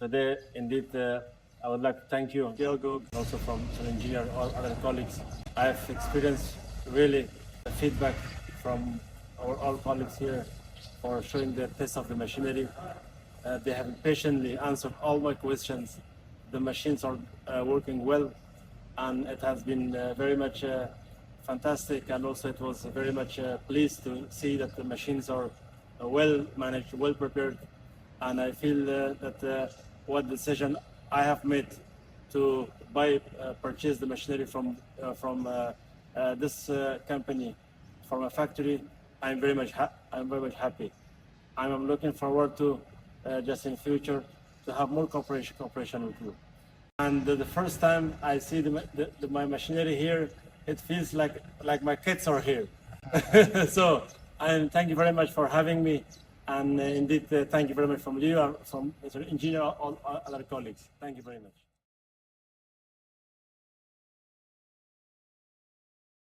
Today, indeed, I would like to thank you, Diogo, also from an engineer, all other colleagues. I have experienced really the feedback from our all colleagues here for showing the test of the machinery. They have patiently answered all my questions. The machines are working well, and it has been very much fantastic, and also it was very much pleased to see that the machines are well managed, well prepared, and I feel that what decision I have made to purchase the machinery from this company, from a factory, I'm very much happy. I'm looking forward to just in future to have more cooperation with you. And the first time I see my machinery here, it feels like my kids are here. So, and thank you very much for having me. And indeed, thank you very much from you, from Mr. Engineer, all other colleagues. Thank you very much.